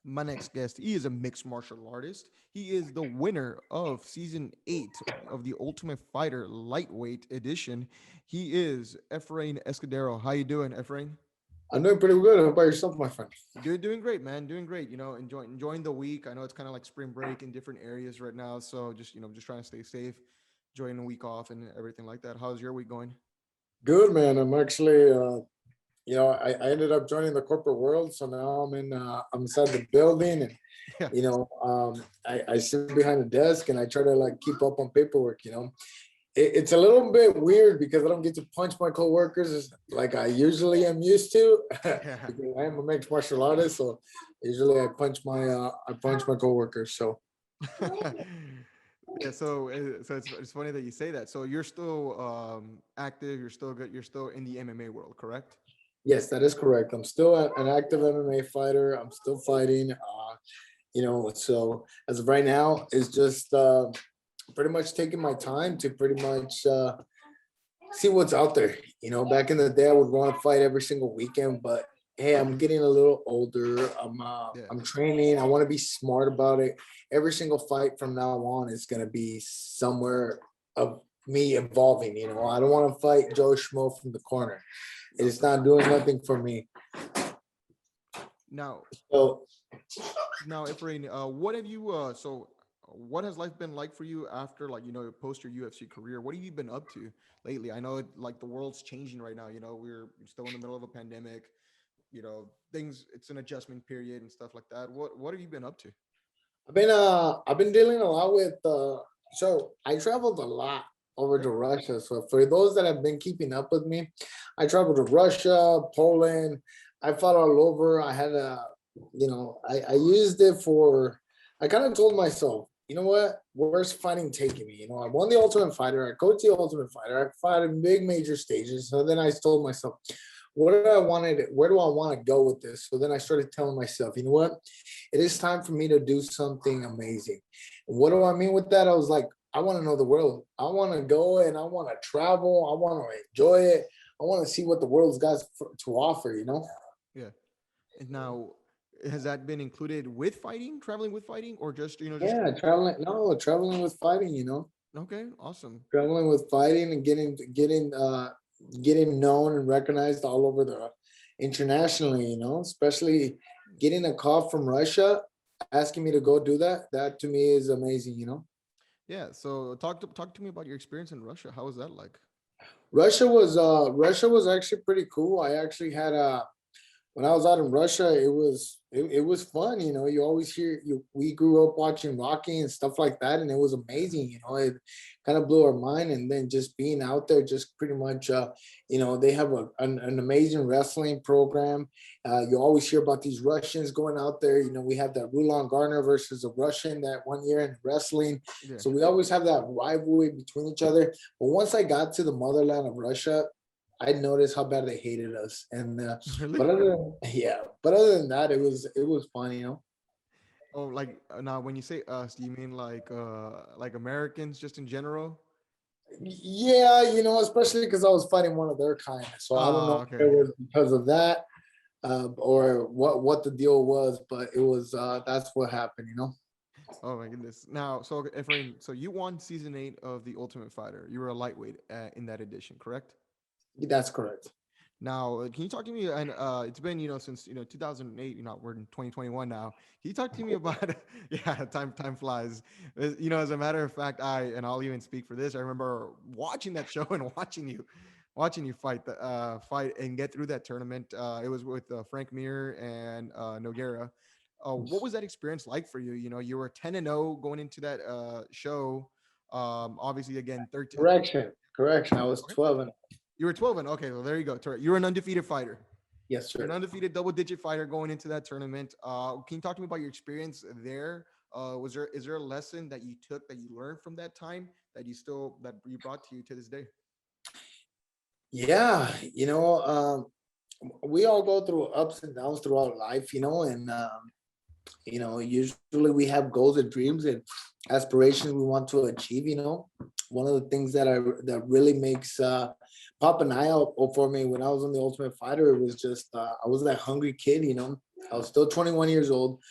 My next guest, he is a mixed martial artist. He is the winner of season 8 of the Ultimate Fighter Lightweight Edition. He is Efrain Escudero. How you doing, Efrain? I'm doing pretty good. How about yourself, my friend? Doing great, man. Doing great. Enjoying the week. I know it's kind of like spring break in different areas right now, so just trying to stay safe, enjoying the week off and everything like that. How's your week going? Good, man. I'm actually, I ended up joining the corporate world, so now I'm inside the building, and Yeah. I sit behind the desk and I try to like keep up on paperwork. It's a little bit weird because I don't get to punch my coworkers like I usually am used to Yeah. because I am a mixed martial artist, so usually I punch my coworkers. So Yeah, so it's funny that you say that. So you're still active. You're still good. You're still in the MMA world, correct? yes, that is correct. I'm still an active MMA fighter. I'm still fighting. So as of right now, it's just pretty much taking my time to pretty much see what's out there. Back in the day, I would want to fight every single weekend, but hey, I'm getting a little older. Yeah. I'm training. I want to be smart about it. Every single fight from now on is going to be somewhere of me evolving. I don't want to fight Joe Schmo from the corner. It's not doing nothing for me. Now, So now, Efrain, what have you? What has life been like for you after, like, post your UFC career? What have you been up to lately? I know, like, the world's changing right now. We're still in the middle of a pandemic. Things. It's an adjustment period and stuff like that. What have you been up to? I've been dealing a lot with so I traveled a lot over Okay. to Russia. So for those that have been keeping up with me, I traveled to Russia, Poland. I fought all over. I had I used it for. I kind of told myself, you know what? Where's fighting taking me? I won the Ultimate Fighter. I coached the Ultimate Fighter. I fought in big major stages. So then I told myself, what do I wanted? Where do I want to go with this? So then I started telling myself, you know what? It is time for me to do something amazing. And what do I mean with that? I was like, I want to know the world. I want to go and I want to travel. I want to enjoy it. I want to see what the world's got to offer. Yeah. And now, has that been included with fighting, traveling with fighting, or just Yeah, traveling. No, traveling with fighting. okay, awesome. Traveling with fighting and getting known and recognized all over the internationally. Especially getting a call from Russia asking me to go do that. That to me is amazing. Yeah. So talk to me about your experience in Russia. How was that like? Russia was actually pretty cool. I actually had a when I was out in Russia, it was fun. You always hear you. We grew up watching Rocky and stuff like that, and it was amazing. It kind of blew our mind. And then just being out there, just pretty much, they have an amazing wrestling program. You always hear about these Russians going out there. We have that Rulon Garner versus a Russian that one year in wrestling. Yeah. So we always have that rivalry between each other. But once I got to the motherland of Russia, I noticed how bad they hated us, and Really? but other than that, it was fun. Oh, like now when you say us, do you mean like Americans just in general? Yeah, especially because I was fighting one of their kind, so I don't know Ah, if okay. it was because of that or what the deal was, but it was that's what happened. Oh my goodness. Now, so Efrain, so you won season 8 of the Ultimate Fighter. You were a lightweight in that edition, correct? That's correct. Now, can you talk to me? And it's been since 2008. We're in 2021 now. Can you talk to me about? Yeah, time flies. As a matter of fact, I'll even speak for this. I remember watching that show and watching you fight and get through that tournament. It was with Frank Mir and Noguera. What was that experience like for you? You were 10-0 going into that show. Obviously, again, 13. Correction. I was Okay. 12 and You were 12 and okay, well there you go. You're an undefeated fighter. yes, You're an sir. undefeated double digit fighter going into that tournament. Can you talk to me about your experience there? Is there a lesson that you took that you learned from that time that you brought to you to this day? Yeah, we all go through ups and downs throughout life, and usually we have goals and dreams and aspirations we want to achieve. One of the things that really makes pop an eye out for me when I was on the Ultimate Fighter, it was just I was that hungry kid. I was still 21 years old.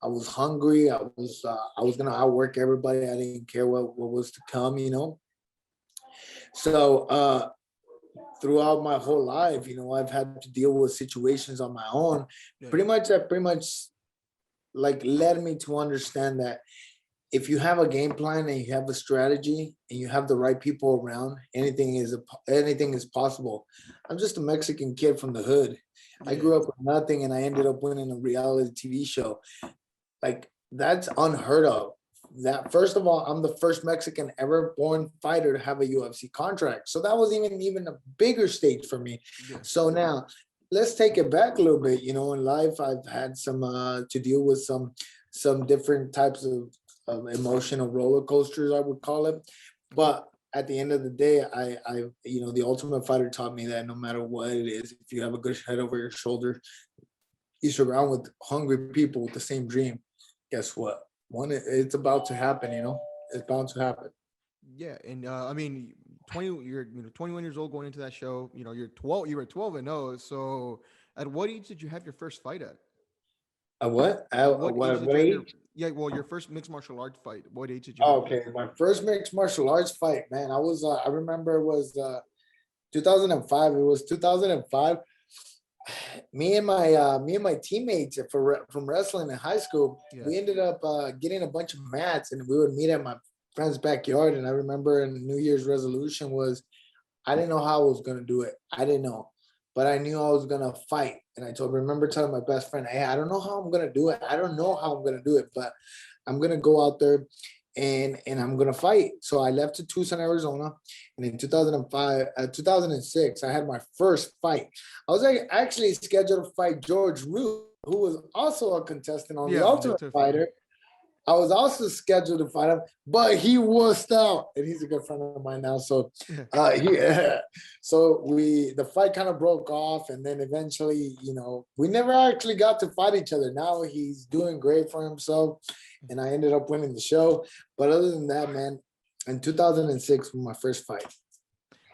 I was hungry. I was gonna outwork everybody. I didn't care what was to come, you know. So throughout my whole life, you know, I've had to deal with situations on my own. Yeah. Pretty much like led me to understand that if you have a game plan and you have a strategy and you have the right people around, anything is possible. I'm just a Mexican kid from the hood. I Yeah. grew up with nothing and I ended up winning a reality TV show. Like that's unheard of. That first of all, I'm the first Mexican ever born fighter to have a UFC contract. So that was even a bigger stage for me. Yeah. So now let's take it back a little bit. You know, in life I've had some to deal with some different types of emotional roller coasters, I would call it. Okay. But at the end of the day, I you know, the Ultimate Fighter taught me that no matter what it is, if you have a good head over your shoulder, you surround with hungry people with the same dream, guess what? It's about to happen, you know? It's bound to happen. Yeah, and I mean, 21 years old going into that show. You're 12. You were 12-0. So, at what age did you have your first fight at? A what? At what age did What you have your age? yeah? Well, your first mixed martial arts fight. What age did you have Oh, that? okay, my first mixed martial arts fight, man. I remember it was 2005. It was 2005. Me and my teammates from wrestling in high school, Yeah. we ended up getting a bunch of mats, and we would meet at my friend's backyard. And I remember, in New Year's resolution was, I didn't know how I was gonna do it. I didn't know, but I knew I was gonna fight. And remember telling my best friend, "Hey, I don't know how I'm gonna do it. I don't know how I'm gonna do it, but I'm gonna go out there and I'm gonna fight." So I left to Tucson, Arizona, and in 2005, 2006, I had my first fight. I was actually scheduled to fight George Root, who was also a contestant on The Yeah, on the Ultimate Ultimate Fighter. Fighter. I was also scheduled to fight him, but he wussed out, and he's a good friend of mine now. So, he, so the fight kind of broke off, and then eventually, you know, we never actually got to fight each other. Now he's doing great for himself, and I ended up winning the show. But other than that, man, in 2006 was my first fight.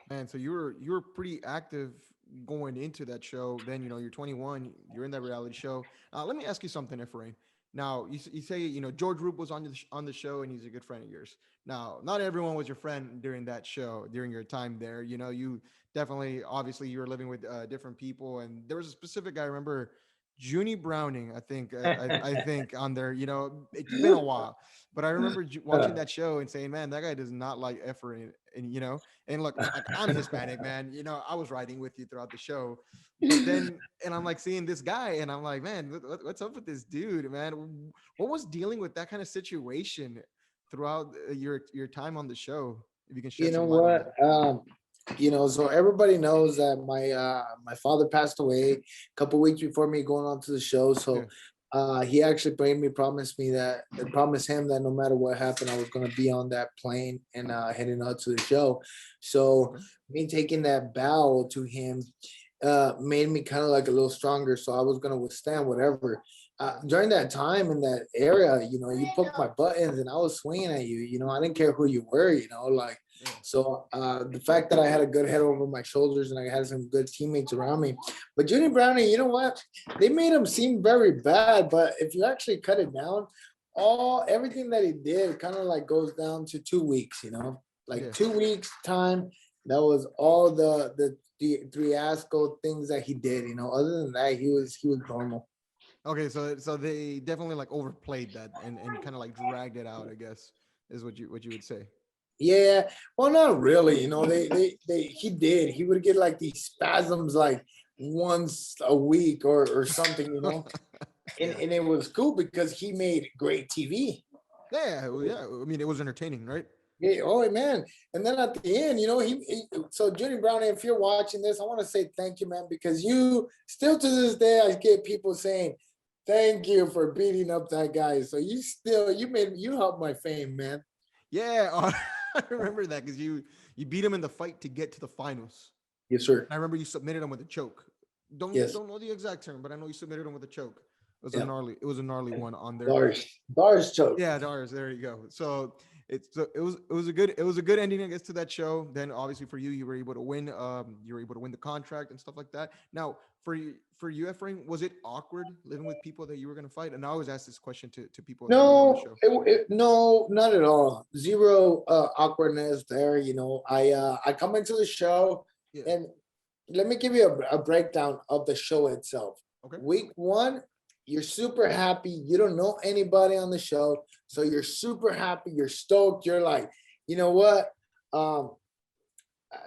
Man, so you were pretty active going into that show. Then you're 21. You're in that reality show. Let me ask you something, Efrain. Now you say George Roop was on the show and he's a good friend of yours. Now, not everyone was your friend during that show during your time there. You definitely obviously you were living with different people, and there was a specific guy. I remember Junie Browning. I think on there. It's been a while, but I remember watching that show and saying, "Man, that guy does not like Efrain." And look, like I'm Hispanic, man. I was riding with you throughout the show, but then and I'm like seeing this guy, and I'm like, man, what's up with this dude, man? What was dealing with that kind of situation throughout your time on the show? If you can You shed know some light on what? that. You know, so everybody knows that my father passed away a couple weeks before me going on to the show. Yeah. So he actually promised me that, promised him that no matter what happened, I was gonna be on that plane and heading out to the show. So Okay. me taking that bow to him made me kind of like a little stronger. So I was gonna withstand whatever. During that time in that area, you know, you poked my buttons and I was swinging at you. You know, I didn't care who you were. You know, like Yeah. so the fact that I had a good head over my shoulders and I had some good teammates around me. But Junie Browning, you know what? They made him seem very bad, but if you actually cut it down, everything that he did kind of like goes down to 2 weeks, you know, like Yeah. 2 weeks time. That was all the fiasco things that he did, you know. Other than that, he was normal. Okay, so they definitely like overplayed that and kind of like dragged it out, I guess, is what you would say. Yeah, well, not really. You know, he did. He would get like these spasms like once a week or something. You know, and Yeah. and it was cool because he made great TV. Yeah, well, yeah. I mean, it was entertaining, right? Yeah, oh man. And then at the end, you know, so Junie Brown, if you're watching this, I want to say thank you, man, because you still to this day I get people saying thank you for beating up that guy. So you helped my fame, man. Yeah, I remember that because you beat him in the fight to get to the finals. Yes, sir. I remember you submitted him with a choke. Don't Yes. don't know the exact term, but I know you submitted him with a choke. It was a Yeah. gnarly one on there. Doris choke. Yeah, Dars. There you go. So It was a good ending, I guess, to that show. Then obviously for you, you were able to win. You were able to win the contract and stuff like that. Now for you, Efrain, was it awkward living with people that you were gonna fight? And I always ask this question to people that come on the No, show. no, not at all. Zero awkwardness there. I come into the show, Yeah. and let me give you a breakdown of the show itself. Okay. Week one, you're super happy. You don't know anybody on the show, so you're super happy. You're stoked. You're like, you know what? Um,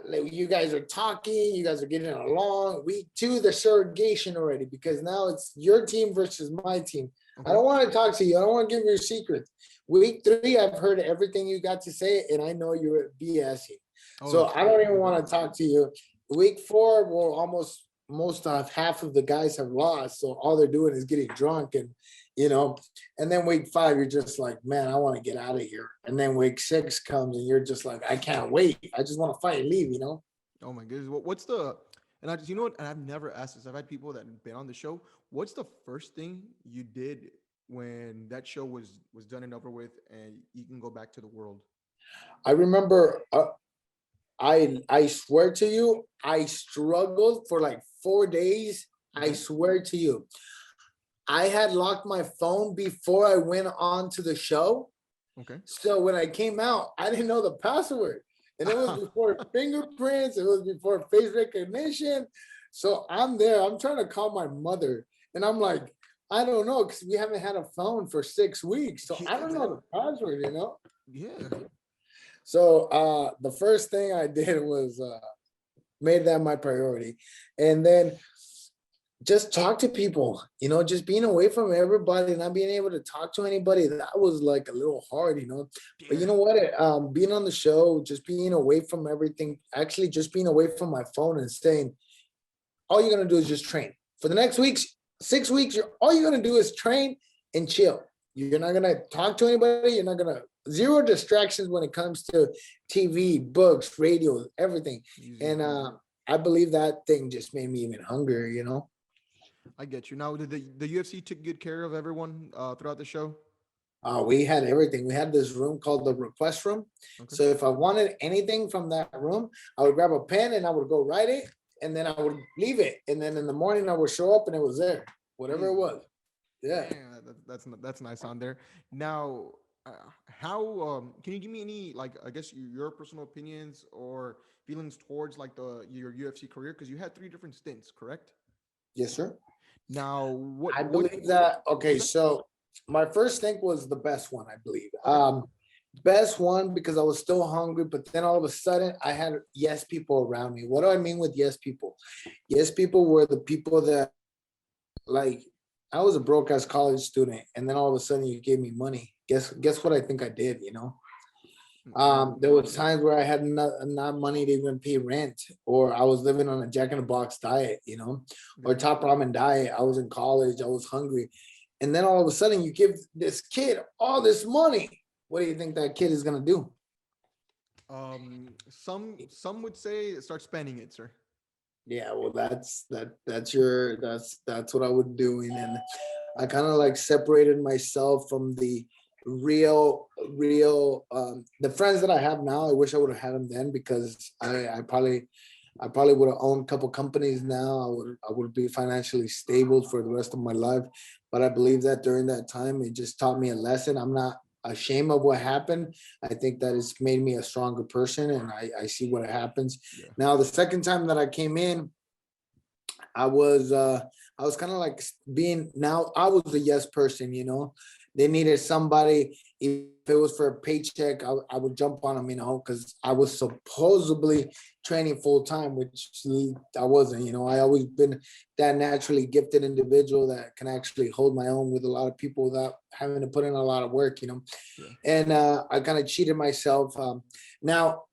like you guys are talking, you guys are getting along. Week two, the surrogation already, because now it's your team versus my team. I Okay. don't want to talk to you. I don't want to give you your secrets. Week three, I've heard everything you got to say, and I know you're BSing. Oh, So it's I don't even okay. want to talk to you. Week four, well, almost most of half of the guys have lost. So all they're doing is getting drunk and you know, and then week five, you're just like, man, I want to get out of here. And then week six comes and you're just like, I can't wait. I just want to fight and leave. Oh my goodness. What's the and I just, you know what? And I've never asked this. I've had people that have been on the show. What's the first thing you did when that show was done and over with, and you can go back to the world? I remember I swear to you, I struggled for like 4 days. I Okay. swear to you. I had locked my phone before I went on to the show. Okay. So when I came out, I didn't know the password. And it was before fingerprints, it was before face recognition. So I'm there, I'm trying to call my mother. And I'm like, I don't know, because we haven't had a phone for 6 weeks. So I don't Yeah. know the password. Yeah. So the first thing I did was made that my priority. And then just talk to people, just being away from everybody, not being able to talk to anybody. That was like a little hard. But you Yeah. know what? Being on the show, just being away from everything, actually just being away from my phone and saying, all you're gonna do is just train. For the next 6 weeks, all you're gonna do is train and chill. You're not gonna talk to anybody, you're not gonna zero distractions when it comes to TV, books, radio, everything. Easy. And I believe that thing just made me even hungrier. I get you. Now, did the UFC took good care of everyone throughout the show? We had everything. We had this room called the request room. Okay. So if I wanted anything from that room, I would grab a pen and I would go write it, and then I would leave it. And then in the morning, I would show up and it was there, whatever it Easy. was. Yeah. Damn, that's nice on there. Now, how can you give me any, like, I guess your personal opinions or feelings towards like the your UFC career, because you had three different stints, correct? Yes, sir. Now, I believe that. what Okay, was that? so my first think was the best one, I believe. Okay. Best one because I was still hungry, but then all of a sudden I had yes people around me. What do I mean with yes people? Yes people were the people that like I was a broke ass college student, and then all of a sudden you gave me money. Guess what I think I did. There was times where I had not money to even pay rent, or I was living on a Jack in the Box diet, or Yeah. top ramen diet. I was in college, I was hungry, and then all of a sudden you give this kid all this money. What do you think that kid is gonna do? Some would say start spending it, sir. Yeah, well, that's what I would do, and I kind of like separated myself from the the friends that I have now. I wish I would have had them then because I probably would have owned a couple companies now. I would be financially stable for the rest of my life. But I believe that during that time, it just taught me a lesson. I'm not ashamed of what happened. I think that it's made me a stronger person, and I see what happens. Yeah. Now, the second time that I came in, I was I was kind of like being now I was a yes person. They needed somebody. If it was for a paycheck, I would jump on them, because I was supposedly training full time, which I wasn't. I always been that naturally gifted individual that can actually hold my own with a lot of people without having to put in a lot of work. Yeah. And I kind of cheated myself. Now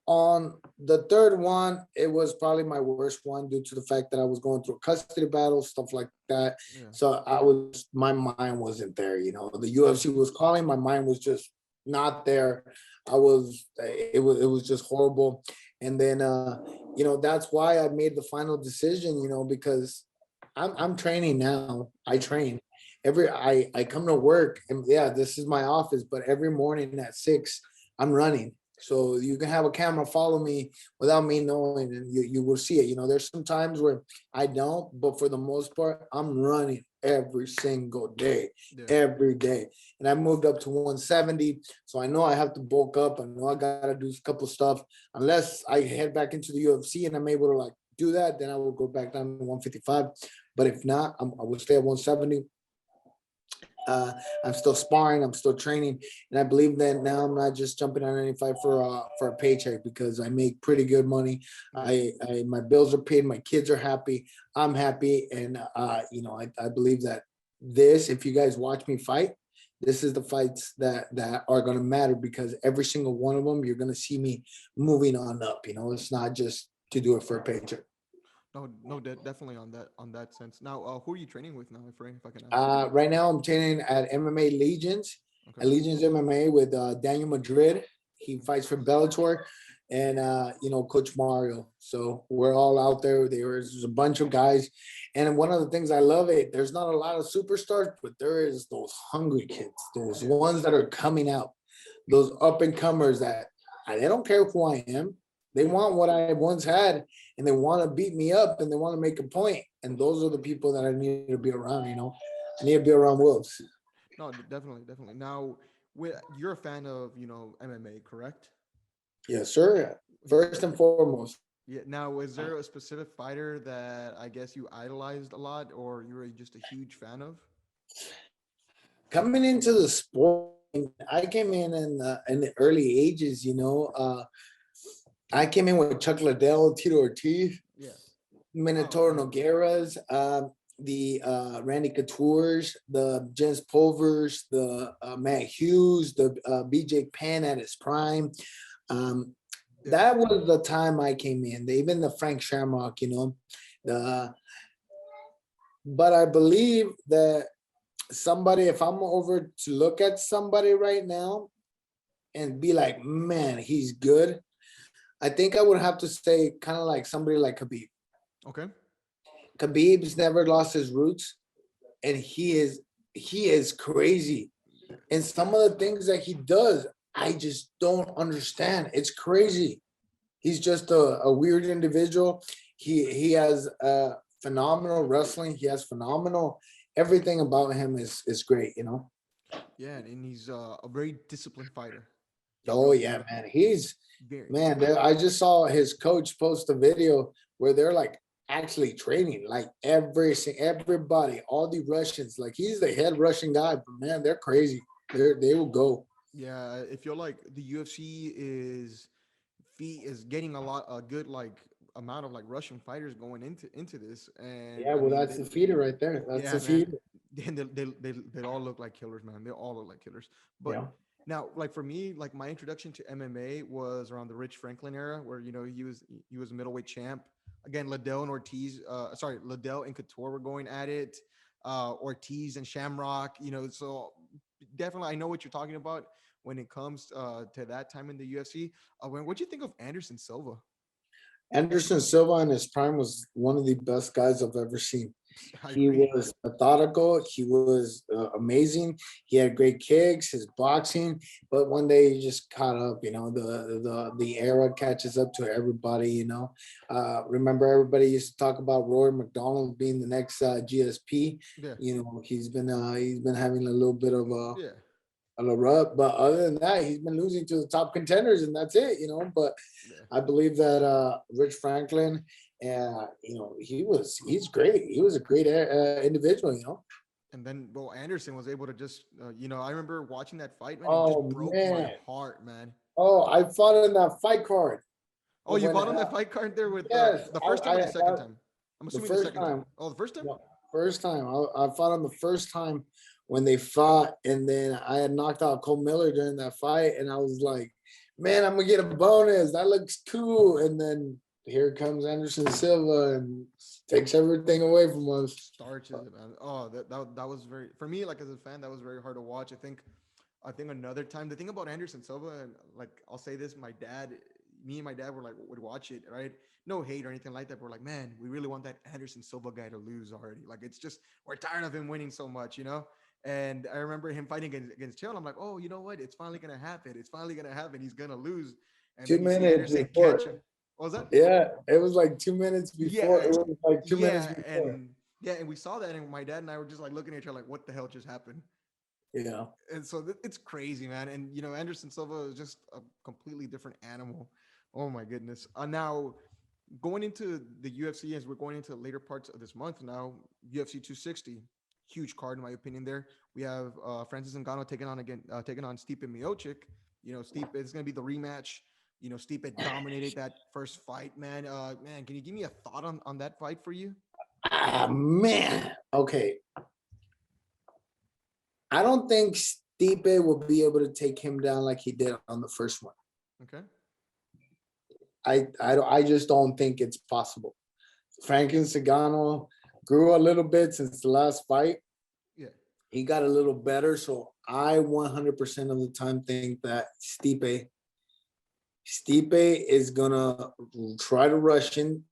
on the third one, it was probably my worst one due to the fact that I was going through a custody battle, stuff like that. Yeah. So my mind wasn't there. The UFC was calling, my mind was just not there. It was just horrible. And then, that's why I made the final decision, because I'm training now. I train. I come to work and yeah, this is my office, but every morning at 6, I'm running. So you can have a camera follow me without me knowing, and you will see it. There's some times where I don't, but for the most part, I'm running every single day, Yeah. every day. And I moved up to 170. So I know I have to bulk up. I know I gotta do a couple stuff. Unless I head back into the UFC and I'm able to like do that, then I will go back down to 155. But if not, I will stay at 170. uh, I'm still sparring, I'm still training, and I believe that now I'm not just jumping on any fight for a paycheck because I make pretty good money. Yeah. I my bills are paid, my kids are happy, I'm happy, and I believe that this, if you guys watch me fight, this is the fights that are gonna matter because every single one of them, you're gonna see me moving on up. It's not just to do it for a paycheck. No, no, definitely on that sense. Now, who are you training with now, Efrain, if I can ask? Right now, I'm training at MMA Legions, Okay. at Legions MMA with Daniel Madrid. He fights for Bellator, and Coach Mario. So we're all out there. There's a bunch of guys, and one of the things I love it. There's not a lot of superstars, but there is those hungry kids, those Yeah. ones that are coming out, those up and comers that they don't care who I am. They Yeah. want what I once had, and they want to beat me up, and they want to make a point. And those are the people that I need to be around. I need to be around wolves. No, definitely, definitely. Now, you're a fan of MMA, correct? Yes, sir. Yeah. First and foremost. Yeah. Now, is there a specific fighter that I guess you idolized a lot, or you were just a huge fan of? Coming into the sport, I came in the early ages. I came in with Chuck Liddell, Tito Ortiz, Yeah. Oh, Minotaur Nogueras, the Randy Couture's, the Jens Pulvers, the Matt Hughes, the BJ Penn at his prime. Um, yeah. that was the time I came in. Even the Frank Shamrock, the but I believe that somebody, if I'm over to look at somebody right now and be like, man, he's good, I think I would have to say kind of like somebody like Khabib. Okay. Khabib's never lost his roots, and he is crazy. And some of the things that he does, I just don't understand. It's crazy. He's just a weird individual. He has phenomenal wrestling. He has phenomenal everything about him is great. Yeah, and he's a very disciplined fighter. He's Oh really yeah, man. He's very. man. I just saw his coach post a video where they're like actually training, like everybody, all the Russians. Like he's the head Russian guy, but man, they're crazy. They will go. Yeah, I feel like the UFC is getting a good like amount of like Russian fighters going into this, and Yeah, I well, mean, that's the feeder right there. That's yeah, the man, feeder. and they all look like killers, man. They all look like killers. But Yeah. now, like for me, like my introduction to MMA was around the Rich Franklin era, where he was a middleweight champ. Again, Liddell and Ortiz, Liddell and Couture were going at it. Ortiz and Shamrock, so definitely I know what you're talking about when it comes to that time in the UFC. What do you think of Anderson Silva? Anderson Silva in his prime was one of the best guys I've ever seen. I He agree. was methodical. He was amazing. He had great kicks, his boxing, but one day he just caught up. The era catches up to everybody. Remember everybody used to talk about Roy McDonald being the next GSP. Yeah, He's been having a little bit of yeah, a rub, but other than that, he's been losing to the top contenders, and that's it. But yeah. I believe that Rich Franklin, he's great. He was a great individual. And then, well, Anderson was able to just, I remember watching that fight, man. It just Oh broke my man. heart, man. Oh, I fought in that fight card. Oh, you When fought on that fight card there with yes, the first time or the second time? I'm the assuming the first second time. time. Oh, the first time? No, first time. I fought on the first time when they fought, and then I had knocked out Cole Miller during that fight, and I was like, man, I'm gonna get a bonus. That looks cool. And then here comes Anderson Silva and takes everything away from us. Starches it, man. Oh, that was very for me. Like as a fan, that was very hard to watch. I think another time. The thing about Anderson Silva, and like I'll say this, my dad, me and my dad were like, would watch it, right? No hate or anything like that. But we're like, man, we really want that Anderson Silva guy to lose already. Like, it's just, we're tired of him winning so much, you know? And I remember him fighting against Chael. I'm like, oh, you know what? It's finally going to happen. It's finally going to happen. He's going to lose. And Two then you see minutes Anderson catch before. him. What was that? Yeah, it was like 2 minutes before. Yeah. It was like 2 minutes Yeah. before. And we saw that. And my dad and I were just like looking at each other like, what the hell just happened? Yeah. And so it's crazy, man. And Anderson Silva is just a completely different animal. Oh my goodness. Now going into the UFC as we're going into later parts of this month now, UFC 260, huge card in my opinion. There we have Francis Ngannou taking on Stipe Miocic. Stipe is going to be the rematch. Stipe dominated that first fight, man. Man, can you give me a thought on that fight for you? Man. Okay. I don't think Stipe will be able to take him down like he did on the first one. Okay. I just don't think it's possible. Francis Ngannou grew a little bit since the last fight. Yeah. He got a little better, so I 100% of the time think that Stipe is gonna try to rush in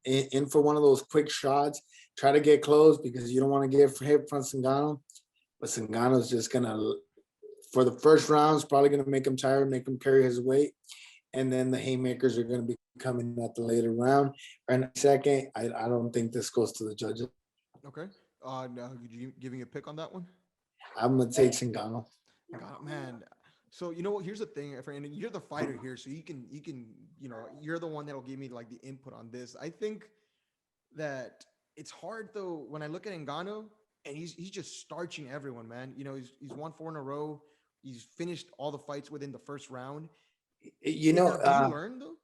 for one of those quick shots, try to get close because you don't want to get hit from Ngannou. But Ngannou's just gonna, for the first round, is probably gonna make him tired, make him carry his weight, and then the haymakers are gonna be coming at the later round. And second, I don't think this goes to the judges. Okay. Now, you giving a pick on that one? I'm gonna take Ngannou. God, man. So you know what? Here's the thing, Efrain. You're the fighter here, so you're the one that'll give me like the input on this. I think that it's hard though when I look at Ngannou and he's just starching everyone, man. He's won 4 in a row. He's finished all the fights within the first round. You Do know, you learn though?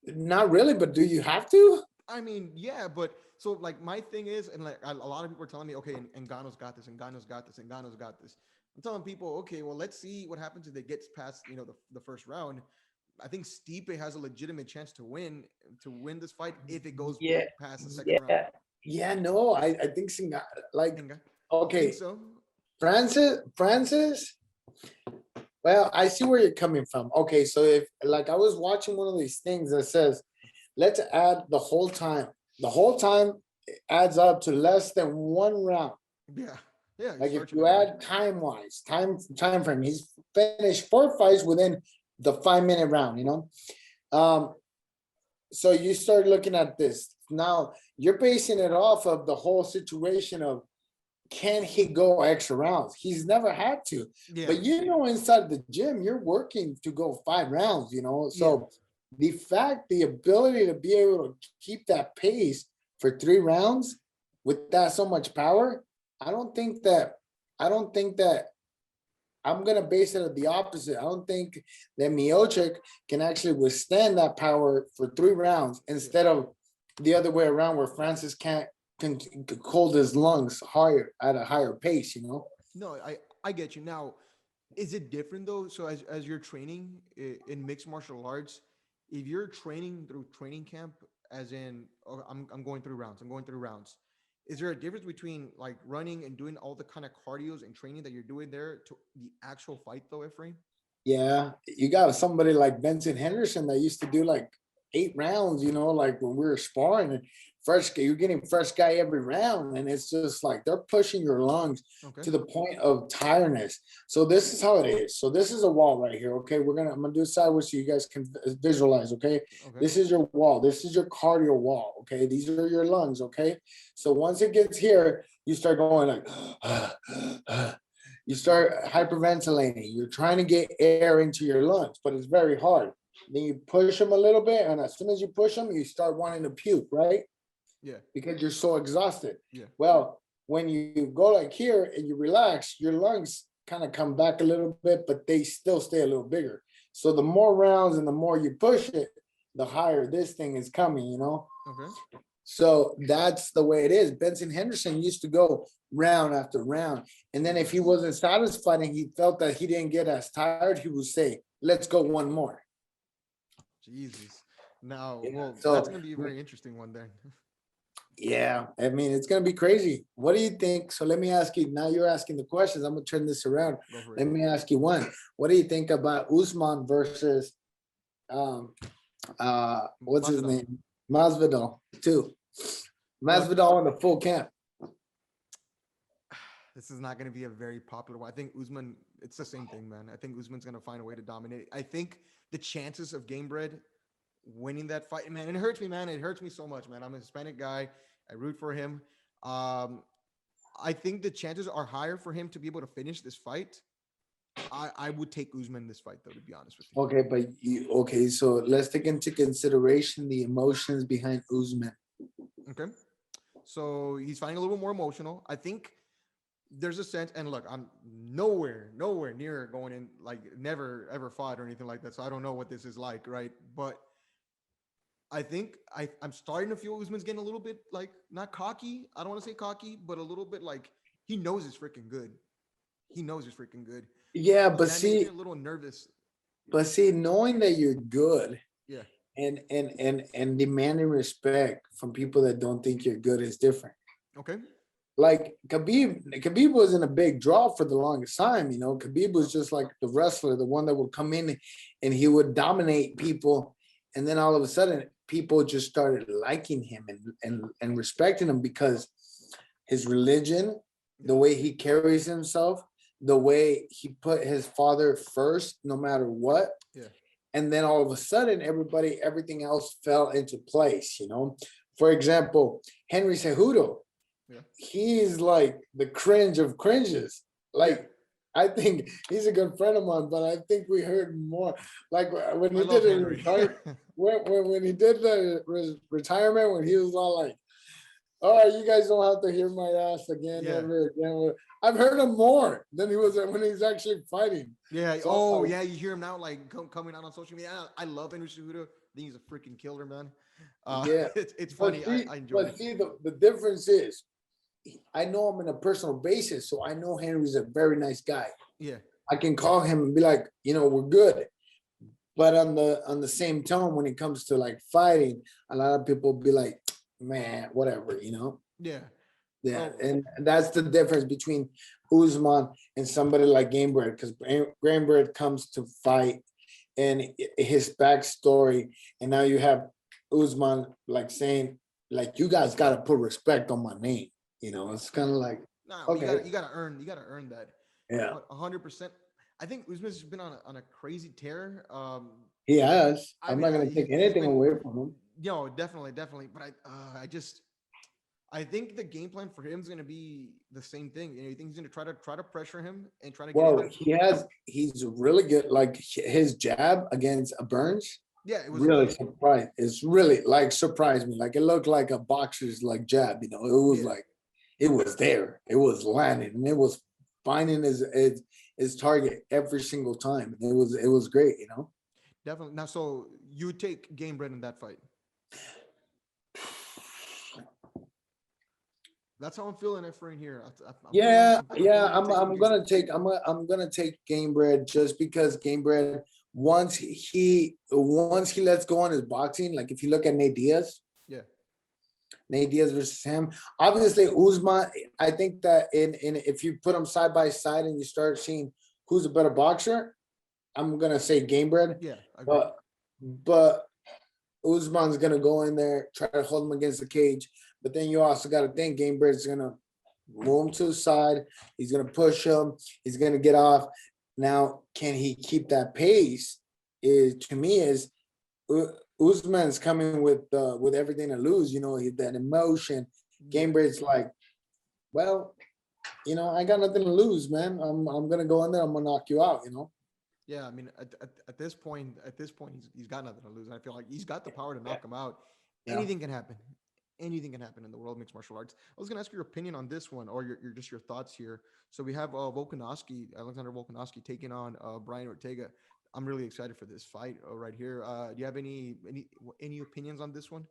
not really, but do you have to? I mean, yeah, but so like my thing is, and like a lot of people are telling me, okay, Ngannou's got this, Ngannou's got this, Ngannou's got this. I'm telling people, okay, well, let's see what happens if they get past, the first round. I think Stipe has a legitimate chance to win this fight if it goes Yeah, past the second round. yeah, yeah. No, I think like You think okay, so? Francis. Well, I see where you're coming from. Okay, so if like I was watching one of these things that says, let's add the whole time. The whole time adds up to less than 1 round. Yeah, yeah. Like if you add time wise, time frame, he's finished 4 fights within the 5-minute round. So you start looking at this now. You're basing it off of the whole situation of can he go extra rounds? He's never had to. Yeah. But inside the gym, you're working to go 5 rounds. So the ability to be able to keep that pace for 3 rounds with that so much power, I don't think that I'm gonna base it at the opposite. I don't think that Miocic can actually withstand that power for 3 rounds instead of the other way around where Francis can hold his lungs higher at a higher pace. No, I get you. Now, is it different though? So as you're training in mixed martial arts, if you're training through training camp, as in I'm going through rounds, is there a difference between like running and doing all the kind of cardios and training that you're doing there to the actual fight though, Efrain? Yeah, you got somebody like Benson Henderson that used to do like 8 rounds, like when we were sparring, and you're getting fresh guy every round, and it's just like they're pushing your lungs to the point of tiredness. So this is how it is. So this is a wall right here. Okay, I'm gonna do it sideways so you guys can visualize. Okay, this is your wall. This is your cardio wall. Okay, these are your lungs. Okay, so once it gets here, you start going like. You start hyperventilating. You're trying to get air into your lungs, but it's very hard. Then you push them a little bit, and as soon as you push them, you start wanting to puke, right? Yeah. Because you're so exhausted. Yeah. Well, when you go like here and you relax, your lungs kind of come back a little bit, but they still stay a little bigger. So the more rounds and the more you push it, the higher this thing is coming, Okay. So that's the way it is. Benson Henderson used to go round after round. And then if he wasn't satisfied and he felt that he didn't get as tired, he would say, let's go one more. Jesus. Now, so that's going to be a very interesting one then. Yeah, I mean, it's going to be crazy. What do you think? So let me ask you, now you're asking the questions. I'm going to turn this around. Let me ask you one. What do you think about Usman versus What's his Masvidal. name? Masvidal too. Look, Masvidal in the full camp. this is not going to be a very popular one. I think Usman, it's the same thing, man. I think Usman's going to find a way to dominate. I think the chances of Gamebred winning that fight, man, it hurts me, man. It hurts me so much, man. I'm a Hispanic guy. I root for him. Um, I think the chances are higher for him to be able to finish this fight. I would take Usman in this fight, though, to be honest with you. Okay, but okay, so let's take into consideration the emotions behind Usman. Okay. So he's fighting a little more emotional. I think there's a sense, and look, I'm nowhere near going in, like never ever fought or anything like that. So I don't know what this is like, right? But I think I'm starting to feel Usman's getting a little bit like not cocky. I don't want to say cocky, but a little bit like he knows he's freaking good. He knows he's freaking good. Yeah, And but that makes me see, a little nervous. knowing that you're good Yeah. and demanding respect from people that don't think you're good is different. Okay. Like Khabib wasn't a big draw for the longest time. You know, Khabib was just like the wrestler, the one that would come in and he would dominate people, and then all of a sudden, people just started liking him and respecting him because his religion, the way he carries himself, the way he put his father first, no matter what. Yeah. And then all of a sudden, everything else fell into place. You know, for example, Henry Cejudo. Yeah. He's like the cringe of cringes. Like, I think he's a good friend of mine, but I think we heard more. Like when I he love did Henry. when he did the retirement, when he was all like, "All right, you guys don't have to hear my ass again Yeah. ever again." I've heard him more than he was when he's actually fighting. Yeah. So, Oh, yeah. You hear him now, like coming out on social media. I love Henry Cejudo. I think he's a freaking killer, man. yeah. It's funny. I enjoy it. The difference is, I know him on a personal basis, so I know Henry's a very nice guy. Yeah. I can call him and be like, we're good. But on the same tone, when it comes to like fighting, a lot of people be like, man, whatever. Yeah. Yeah, Oh, and that's the difference between Usman and somebody like Gamebred, because Gamebred comes to fight and his backstory, and now you have Usman like saying, like, you guys got to put respect on my name. It's kind of like, nah, okay, you gotta earn that. yeah, 100%. I think Usman's been on a crazy tear. he has. I I'm mean, not gonna take he's anything been, away from him. definitely. But I think the game plan for him is gonna be the same thing. You think he's gonna try to pressure him and try to get in Well, there? he's really good. Like his jab against Burns Yeah, it was really surprised. It's really like surprised me. Like it looked like a boxer's like jab. It was yeah, like it was there. It was landing, and it was finding his target every single time. It was great. definitely. Now, so you take Game Bread in that fight. That's how I'm feeling it for in here. Yeah, I'm yeah. feeling you taking I'm Game Bread. gonna take I'm gonna take Gamebred just because Gamebred once he lets go on his boxing, like if you look at Yeah, Nate Diaz versus him, obviously Usman. I think that in if you put them side by side and you start seeing who's a better boxer, I'm gonna say Gamebred, yeah, I agree. but Usman's gonna go in there, try to hold him against the cage. But then you also got to think Gamebred's gonna move him to the side. He's gonna push him. He's gonna get off. Now, can he keep that pace? To me is Usman's coming with everything to lose. That emotion. Yeah. Gamebred's like, well, I got nothing to lose, man. I'm gonna go in there. I'm gonna knock you out. Yeah, I mean, at this point, he's got nothing to lose. And I feel like he's got the power to knock him out. Yeah. Anything can happen. Anything can happen in the world of mixed martial arts. I was gonna ask your opinion on this one, or your thoughts here. So we have Alexander Volkanovski taking on Brian Ortega. I'm really excited for this fight right here. Do you have any opinions on this one?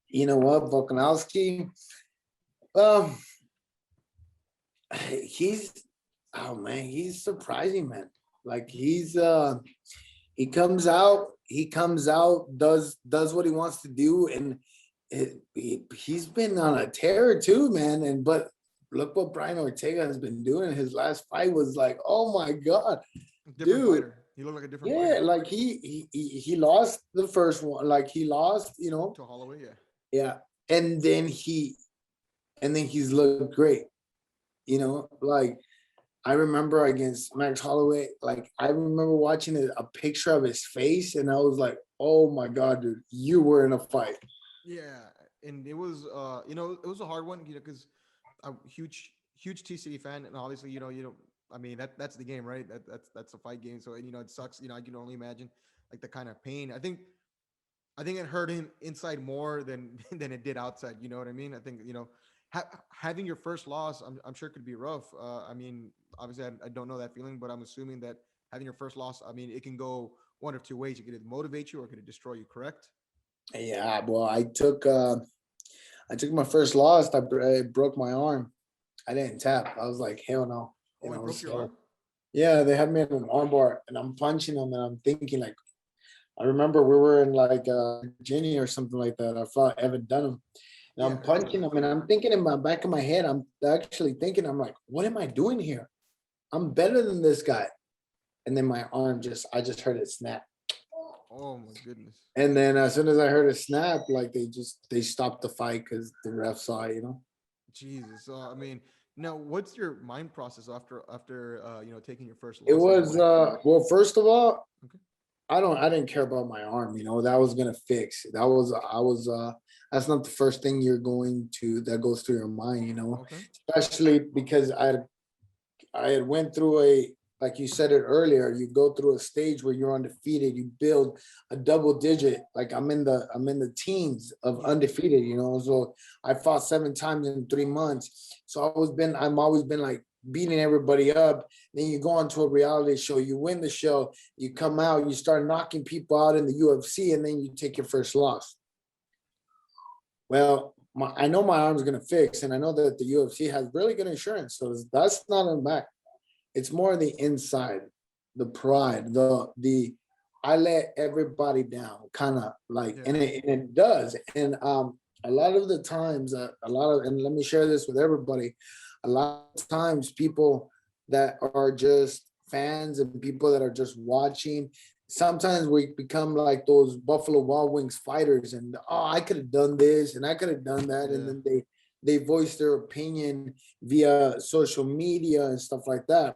You know what, Volkanovski? Um, he's oh man, he's surprising, man. Like he comes out, does what he wants to do, and he's been on a tear too, man. But look what Brian Ortega has been doing. His last fight was like, oh my god, Different dude. fighter. He looked like a different Yeah, fighter like he lost the first one, like he lost, to Holloway. Yeah. yeah, and then he's looked great, like I remember against Max Holloway, like I remember watching a picture of his face, and I was like, oh my god, dude, you were in a fight. Yeah, and it was it was a hard one, because I'm huge TCD fan, and obviously, I mean that's the game, right? That's a fight game. So, and it sucks. I can only imagine like the kind of pain. I think it hurt him inside more than than it did outside. You know what I mean? I think having your first loss, I'm sure could be rough. I mean, obviously, I don't know that feeling, but I'm assuming that having your first loss, I mean, it can go one of two ways. It could either motivate you or it could destroy you. Correct? Yeah, well, I took my first loss. I broke my arm. I didn't tap. I was like, hell no, Oh, it broke your So arm. yeah, they had me in an armbar, and I'm punching them, and I'm thinking like, I remember we were in like Virginia or something like that. I fought Evan Dunham, and Yeah, I'm I remember punching that. him, and I'm thinking in my back of my head, I'm actually thinking, I'm like, what am I doing here? I'm better than this guy. And then my arm I just heard it snap. Oh my goodness. And then as soon as I heard it snap, like they stopped the fight because the ref saw it. Jesus. I mean, now what's your mind process after taking your first It loss like was that? well, first of all, Okay. I didn't care about my arm. That was gonna fix. That's not the first thing that goes through your mind. Okay. Especially because I had went through like you said it earlier, you go through a stage where you're undefeated, you build a double digit, like I'm in the teens of Yeah. undefeated. So I fought 7 times in 3 months. So I'm always been like beating everybody up. Then you go onto a reality show, you win the show, you come out, you start knocking people out in the UFC, and then you take your first loss. Well, I know my arm's gonna fix, and I know that the UFC has really good insurance, so that's not on back. It's more the inside, the pride, the I let everybody down, kind of like, Yeah. and it does. And a lot of the times, and let me share this with everybody. A lot of times, people that are just fans and people that are just watching, sometimes we become like those Buffalo Wild Wings fighters, and I could have done this and I could have done that, and Yeah. then they voice their opinion via social media and stuff like that.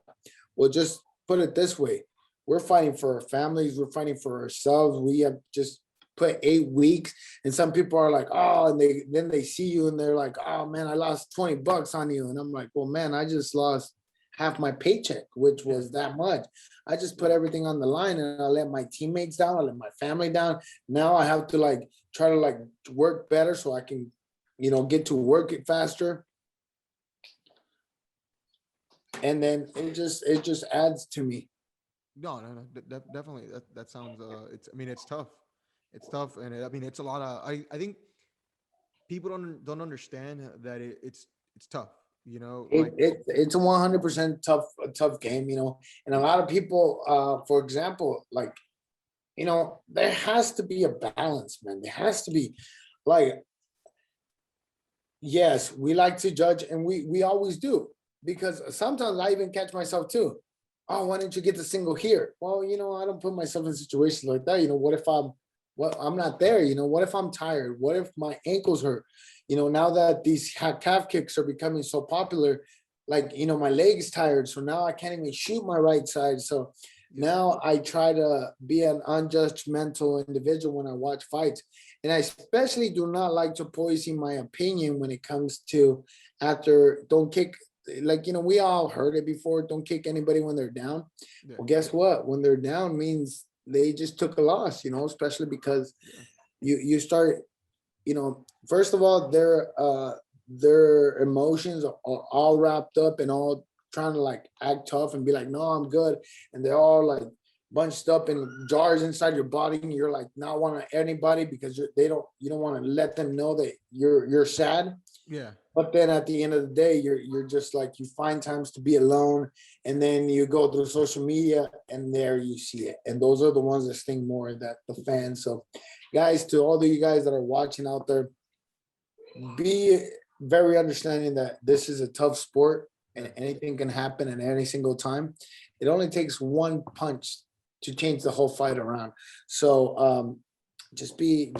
Well, just put it this way: we're fighting for our families, we're fighting for ourselves. We have just put 8 weeks, and some people are like, oh, and they see you and they're like, oh man, I lost $20 on you, and I'm like, well, man, I just lost half my paycheck, which Yeah. was that much. I just put everything on the line, and I let my teammates down, I let my family down. Now I have to like try to like work better so I can, get to work it faster. And then it just adds to me. No, no, no. Definitely. That sounds. It's. I mean, it's tough. It's tough, and I mean, it's a lot of. I think people don't understand that it's tough. it, Like. it it's a 100% tough game. And a lot of people, for example, like, there has to be a balance, man. There has to be, like, yes, we like to judge, and we always do, because sometimes I even catch myself too. Oh, why didn't you get the single here? Well, I don't put myself in situations like that. What if I'm not there? What if I'm tired? What if my ankles hurt? Now that these calf kicks are becoming so popular, like, my leg's tired, so now I can't even shoot my right side. So Yeah. now I try to be an unjudgmental individual when I watch fights. And I especially do not like to poison my opinion when it comes to, after, don't kick, like, we all heard it before, don't kick anybody when they're down. Yeah. Well, guess what? When they're down means they just took a loss, especially because Yeah. you start, first of all, their emotions are all wrapped up and all trying to like act tough and be like, no, I'm good. And they're all like bunched up in jars inside your body, and you're like not wanting anybody because you don't want to let them know that you're sad. Yeah. But then at the end of the day, you're just like, you find times to be alone, and then you go through social media, and there you see it. And those are the ones that sting more, that the fans. So guys, to all of you guys that are watching out there, be very understanding that this is a tough sport Yeah. and anything can happen at any single time. It only takes one punch to change the whole fight around. So just be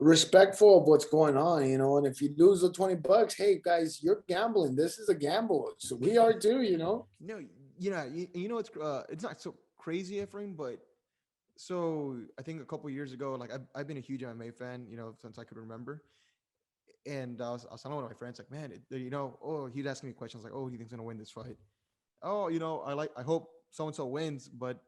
respectful of what's going on, and if you lose the $20, hey guys, you're gambling. This is a gamble. So we are too. No, it's not so crazy, Efrain, but so I think a couple years ago, like I've been a huge MMA fan, since I could remember. And I was telling one of my friends, like, man, oh, he'd ask me questions like, oh, he thinks he's gonna win this fight. Oh, I hope so and so wins, but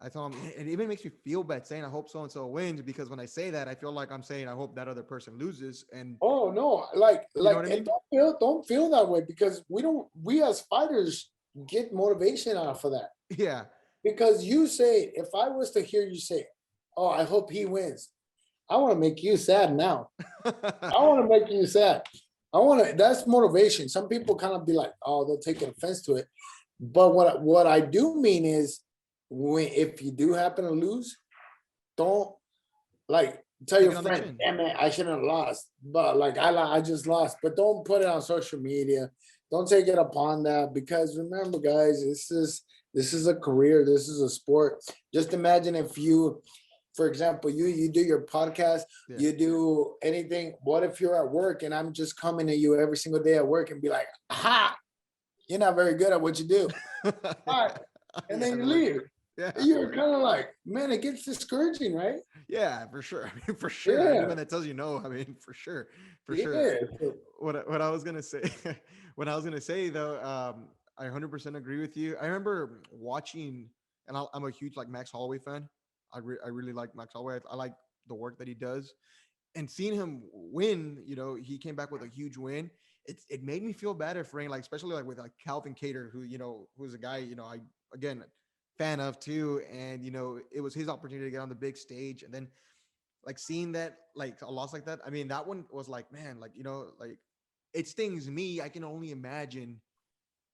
I told him it even makes me feel bad saying I hope so and so wins, because when I say that, I feel like I'm saying I hope that other person loses, and Oh no, like you know what I and mean? don't feel that way, because we as fighters get motivation out of that. Yeah. Because you say, if I was to hear you say, oh, I hope he wins, I want to make you sad now. I want to make you sad. That's motivation. Some people kind of be like, oh, they'll take an offense to it. But what I do mean is, if you do happen to lose, don't like tell Take your it on the friend, chin. damn it, I shouldn't have lost. But like I just lost. But don't put it on social media. Don't take it upon that, because remember, guys, this is a career. This is a sport. Just imagine if you, for example, you do your podcast, Yeah. you do anything. What if you're at work and I'm just coming to you every single day at work and be like, ha, you're not very good at what you do. All right. And Yeah, then you the work leave. week. Yeah. You're kind of like, man, it gets discouraging, right? Yeah, for sure. I mean, for sure. Yeah. Anyone that tells you no, I mean, for sure, for sure. Yeah. What I was gonna say, what I was gonna say though, I 100% agree with you. I remember watching, and I'm a huge like Max Holloway fan. I really like Max Holloway. I like the work that he does, and seeing him win. He came back with a huge win. It made me feel better for him, like especially like with like Calvin Cater, who's a guy I again fan of too, and it was his opportunity to get on the big stage, and then like seeing that like a loss like that. I mean, that one was like, man, like like it stings me. I can only imagine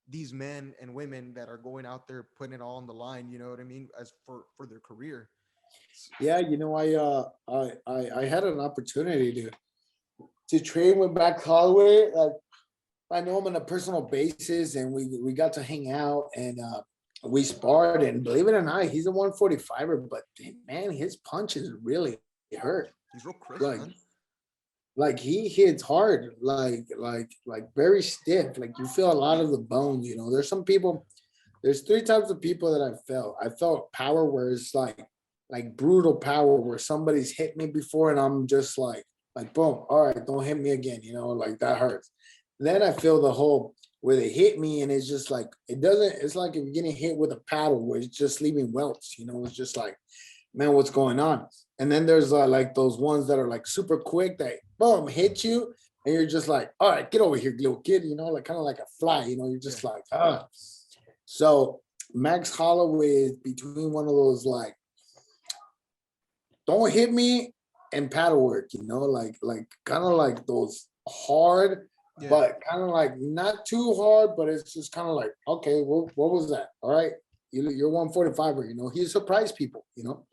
these men and women that are going out there putting it all on the line. You know what I mean? As for their career. Yeah, I had an opportunity to train with Max Holloway. Like, I know him on a personal basis, and we got to hang out, and we sparred. And believe it or not, he's a 145er, but man, his punches really hurt. He's real crisp, Like man. like he hits hard, like very stiff. Like you feel a lot of the bones. There's some people. There's three types of people that I felt. I felt power where it's like brutal power, where somebody's hit me before and I'm just like boom, all right, don't hit me again. Like that hurts. Then I feel the whole where they hit me and it's just like it doesn't. It's like if you're getting hit with a paddle where it's just leaving welts. It's just like, man, what's going on? And then there's like those ones that are like super quick that boom hit you and you're just like, all right, get over here, little kid. Like kind of like a fly. You're just Yeah. like, ah. So Max Holloway is between one of those like, don't hit me and paddle work, like kind of like those hard, Yeah. but kind of like not too hard, but it's just kind of like, okay, what was that? All right. You're 145er, he surprised people. No,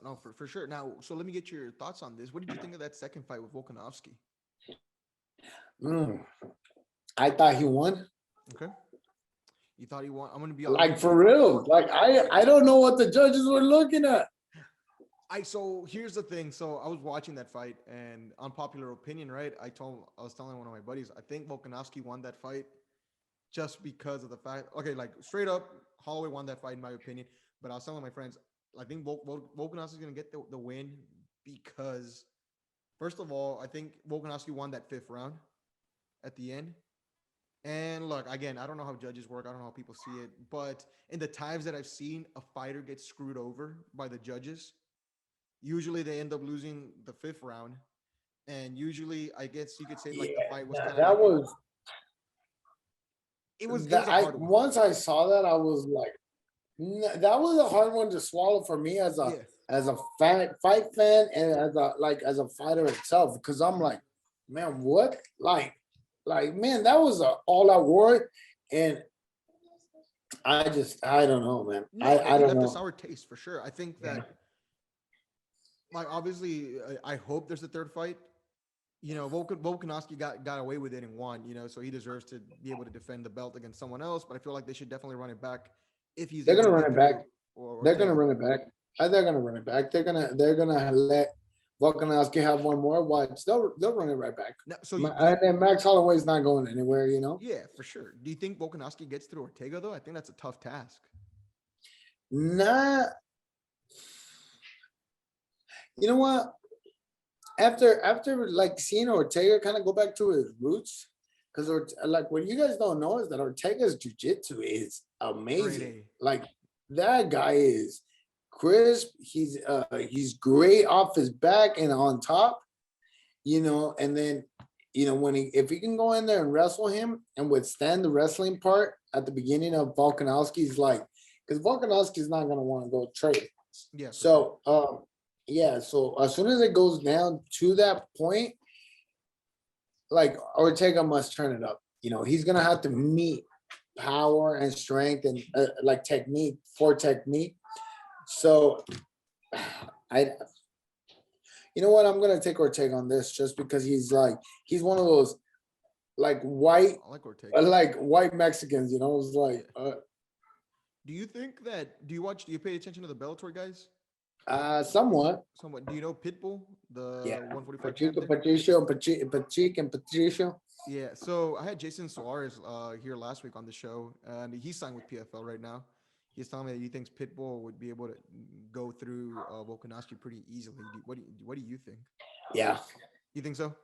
no, for sure. Now, so let me get your thoughts on this. What did you think of that second fight with Volkanovski? Mm, I thought he won. Okay. You thought he won? I'm gonna be honest Like with for you. real. Like I don't know what the judges were looking at. So here's the thing. So I was watching that fight, and unpopular opinion, right? I was telling one of my buddies, I think Volkanovski won that fight just because of the fact. Okay, like straight up, Holloway won that fight in my opinion. But I was telling my friends, I think Volkanovski's gonna get the win because, first of all, I think Volkanovski won that fifth round at the end. And look, again, I don't know how judges work. I don't know how people see it, but in the times that I've seen a fighter get screwed over by the judges, usually they end up losing the fifth round. And usually, I guess you could say Yeah, like the fight was kind that, of that like was it was that a I hard one. once I saw that I was like, that was a hard one to swallow for me Yeah. as a fight fan and as a fighter itself, because I'm Mhm. like, man, what like man, that was a all out war, and I don't know, man. No, I it don't left a know. sour taste for sure. I think Yeah. that like obviously, I hope there's a third fight. Volkanovski got away with it and won. So he deserves to be able to defend the belt against someone else. But I feel like they should definitely run it back if he's They're able gonna to run get it back. through. or They're gonna Ortega? run it back. They're gonna run it back. They're gonna let Volkanovski have one more. Watch, they'll run it right back. No, so And then Max Holloway's not going anywhere. yeah, for sure. Do you think Volkanovski gets through Ortega though? I think that's a tough task. Not. You know what? After like seeing Ortega kind of go back to his roots, because like what you guys don't know is that Ortega's jujitsu is Grade amazing. A. Like that guy is crisp. He's great off his back and on top. And then when if he can go in there and wrestle him and withstand the wrestling part at the beginning of Volkanovski's, like, because Volkanovski's not gonna want to go trade. Yeah, for sure. So yeah, so as soon as it goes down to that point, like Ortega must turn it up. He's gonna have to meet power and strength and like technique for technique. So I you know what? I'm gonna take Ortega on this just because he's one of those like I like Ortega. white Mexicans. It's like Do you think that? Do you pay attention to the Bellator guys? somewhat. Somewhat. Do you know Pitbull, the Yeah. 145 champ Pacheco, there? Patricio. Yeah. So I had Jason Suarez here last week on the show, and he's signed with PFL right now. He's telling me that he thinks Pitbull would be able to go through Volkanovski pretty easily. What do you think? Yeah. You think so?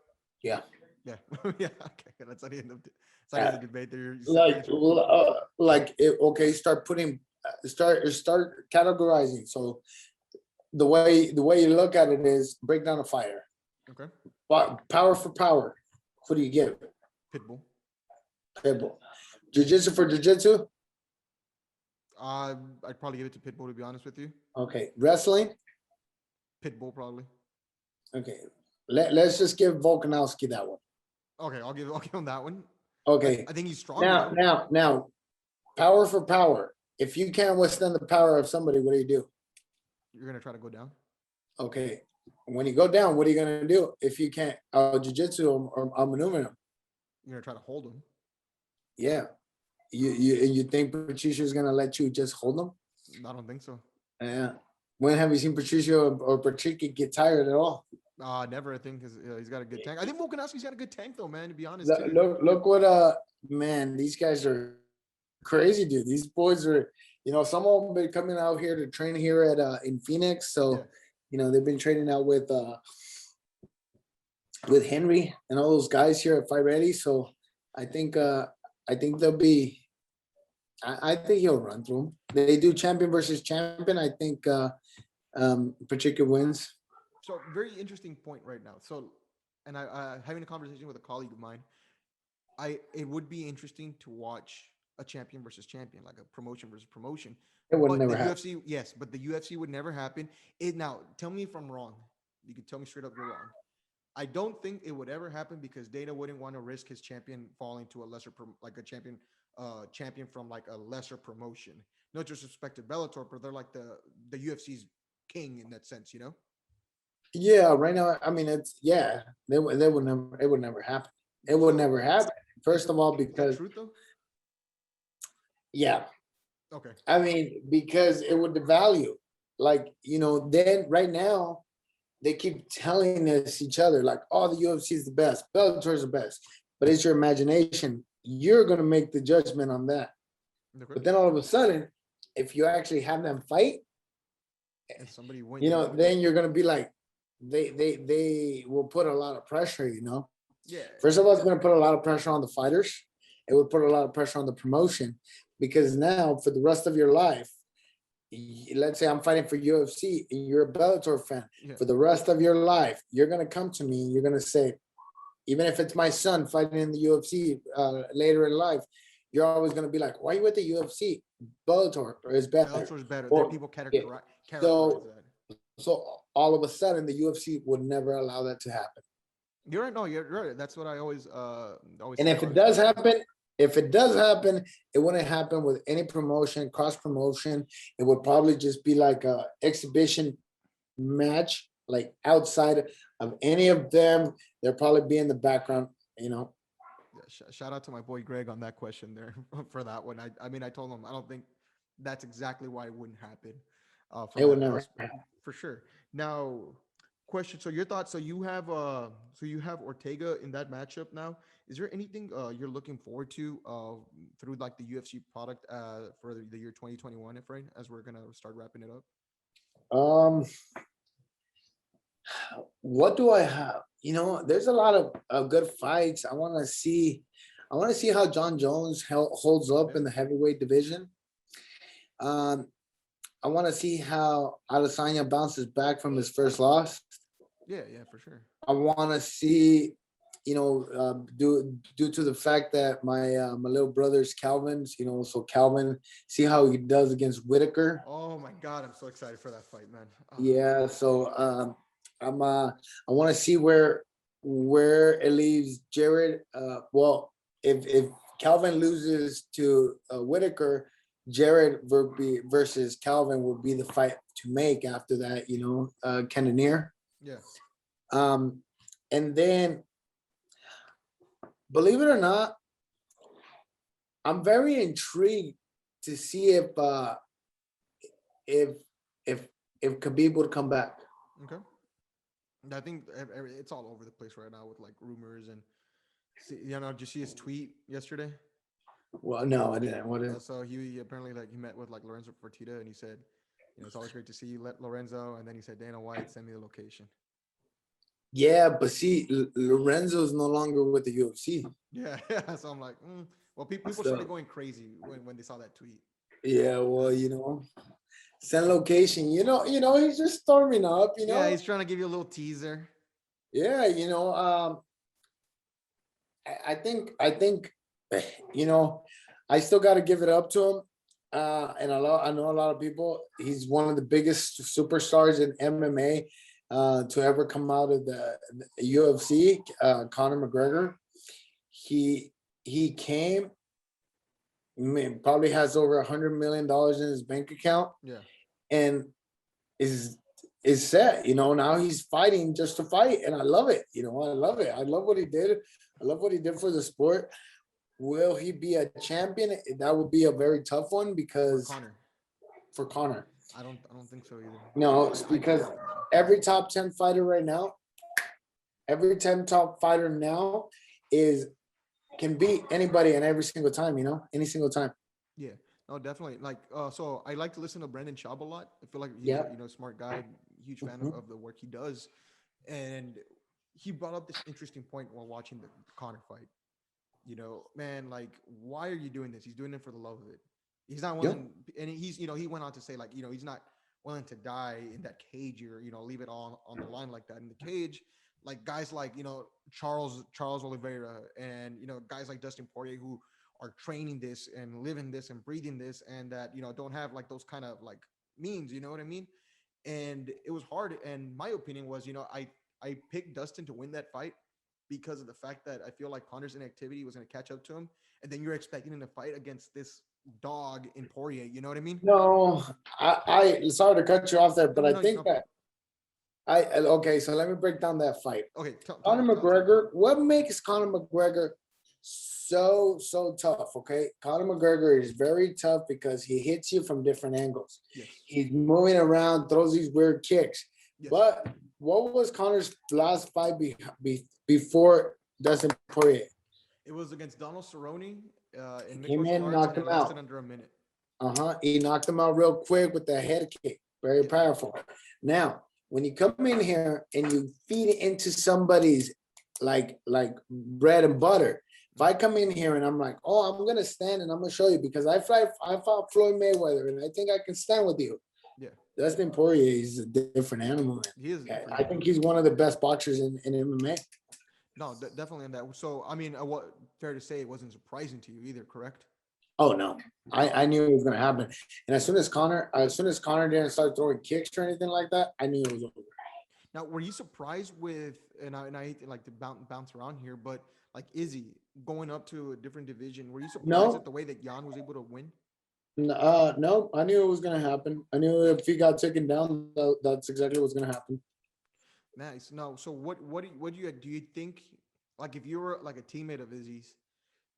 Yeah. Yeah. Yeah. Okay. That's not even it's not even a debate there. Okay, start categorizing. So the way you look at it is break down a fighter. Okay. But power for power, who do you give? Pitbull. Pitbull. Jiu-jitsu for jiu-jitsu? I'd probably give it to Pitbull, to be honest with you. Okay. Wrestling? Pitbull probably. Okay. Let's just give Volkanovski that one. Okay, I'll give him that one. Okay. I think he's strong. Now, power for power. If you can't withstand the power of somebody, what do? You're gonna try to go down. Okay. When you go down, what are you gonna do if you can't jiu-jitsu or maneuver him? You're gonna try to hold him. Yeah. You think Patricio is gonna let you just hold him? I don't think so. Yeah. When have you seen Patricio or Patricio get tired at all? Never. I think he's got a good tank. I think Volkanovski's got a good tank though, man. To be honest, Look what man, these guys are crazy, dude. These boys are, some of them been coming out here to train here at in Phoenix. So, they've been training out with Henry and all those guys here at Fight Ready. So I think they'll be. I think he'll run through them. They do champion versus champion. I think Pacheco wins. So very interesting point right now. So, and I having a conversation with a colleague of mine. It would be interesting to watch a champion versus champion, like a promotion versus promotion. It would But never the happen. UFC, yes, but the UFC would never happen. Now, tell me if I'm wrong. You can tell me straight up you're wrong. I don't think it would ever happen because Dana wouldn't want to risk his champion falling to a lesser, like a champion from like a lesser promotion. No disrespect to Bellator, but they're like the UFC's king in that sense, Yeah, right now, I mean, they would never, it would never happen. It would never happen. First of all, Is that because truth though? yeah, Okay. I mean, because it would devalue. Like, then right now they keep telling us each other, like, oh, the UFC is the best, Bellator is the best. But it's your imagination. You're gonna make the judgment on that. Okay. But then all of a sudden, if you actually have them fight, And somebody wins. then you're gonna be like, they will put a lot of pressure, Yeah. First of all, it's going to put a lot of pressure on the fighters. It would put a lot of pressure on the promotion because now for the rest of your life, let's say I'm fighting for UFC and you're a Bellator fan. Yeah. For the rest of your life, you're going to come to me and you're going to say, even if it's my son fighting in the UFC later in life, you're always going to be like, why are you with the UFC? Bellator is better. Bellator's better. Or, People yeah. characterize that. So all of a sudden, the UFC would never allow that to happen. You're right. No, you're right. That's what I always And if it does happen, it wouldn't happen with any promotion, cross promotion. It would probably just be like a exhibition match, like outside of any of them. They'll probably be in the background, Yeah, shout out to my boy Greg on that question there for that one. I mean, I told him I don't think that's exactly why it wouldn't happen It from would that never aspect happen. for sure. Now, question. So your thoughts. So you have Ortega in that matchup now. Is there anything you're looking forward to through like the UFC product for the year 2021, Efrain, as we're gonna start wrapping it up? Um, what do I have? There's a lot of good fights. I want to see. I want to see how John Jones holds up Yeah, in the heavyweight division. Um, I want to see how Adesanya bounces back from his first loss. yeah, yeah, for sure. I want to see, due to the fact that my little brother's Calvin's, so Calvin, see how he does against Whitaker. Oh my God, I'm so excited for that fight, man. Oh, Yeah, so I want to see where it leaves Jared. Well, if Calvin loses to Whitaker, Jared versus Calvin would be the fight to make after that. Cannonier. yeah. Um, and then, believe it or not, I'm very intrigued to see if if if Khabib would come back. Okay. I think it's all over the place right now with like rumors and did you see his tweet yesterday? Well, no, I didn't. What is? So he apparently like he met with like Lorenzo Fertitta and he said, it's always great to see you, Lorenzo. And then he said, Dana White, send me the location. Yeah, but see, Lorenzo's no longer with the UFC. Yeah, yeah. So I'm like, well, people started So going crazy when they saw that tweet. yeah, well, send location. He's just storming up. Yeah, he's trying to give you a little teaser. Yeah, I think, you know, I still got to give it up to him. And I know a lot of people. He's one of the biggest superstars in MMA to ever come out of the UFC. Conor McGregor. He came. Probably has over $100 million in his bank account, Yeah. and is is set. Now he's fighting just to fight, and I love it. I love it. I love what he did. I love what he did for the sport. Will he be a champion? That would be a very tough one For because Connor. for Connor. I don't think so either. No, it's I because don't think so. every top 10 fighter right now, every 10 top fighter now is can beat anybody and every single time, any single time. Yeah. No, definitely. Like, so I like to listen to Brendan Schaub a lot. I feel like he's Yeah. a smart guy, huge fan Mhm. of the work he does, and he brought up this interesting point while watching the Connor fight. Man, like, why are you doing this? He's doing it for the love of it. He's not Yep. willing, and he went on to say, like, he's not willing to die in that cage or, leave it all on the line like that in the cage. Like guys like, Charles Oliveira and, guys like Dustin Poirier who are training this and living this and breathing this and that, don't have like those kind of like means, you know what I mean? And it was hard. And my opinion was, I picked Dustin to win that fight because of the fact that I feel like Connor's inactivity was going to catch up to him, and then you're expecting him to fight against this dog in Poirier. You know what I mean? No, I sorry to cut you off there, No, but no, I no, think no that problem. okay, so let me break down that fight. Okay, tell me, Conor tell me. McGregor, what makes Conor McGregor so tough? Okay, Conor McGregor is very tough because he hits you from different angles. Yes, He's moving around, throws these weird kicks. yes. But what was Conor's last fight before Dustin Poirier? It was against Donald Cerrone He in mixed came martial in, arts, knocked and him it lasted out. under a minute. He knocked him out real quick with the head kick. Very Yeah, powerful. Now, when you come in here and you feed it into somebody's like bread and butter. If I come in here and I'm like, oh, I'm gonna stand and I'm gonna show you because I fought Floyd Mayweather and I think I can stand with you. yeah. Dustin Poirier is a different animal. He is a Man. different I think animal. he's one of the best boxers in MMA. No, definitely in that. So, I mean, what fair to say it wasn't surprising to you either, correct? Oh no. I knew it was gonna happen. And as soon as Connor didn't start throwing kicks or anything like that, I knew it was over. Now, were you surprised with, and I hate to like to bounce around here, but like Izzy going up to a different division, were you surprised at No, the way that Jan was able to win? no, I knew it was gonna happen. I knew if he got taken down, that's exactly what's gonna happen. Nice. No. So what do you think? Like, if you were like a teammate of Izzy's,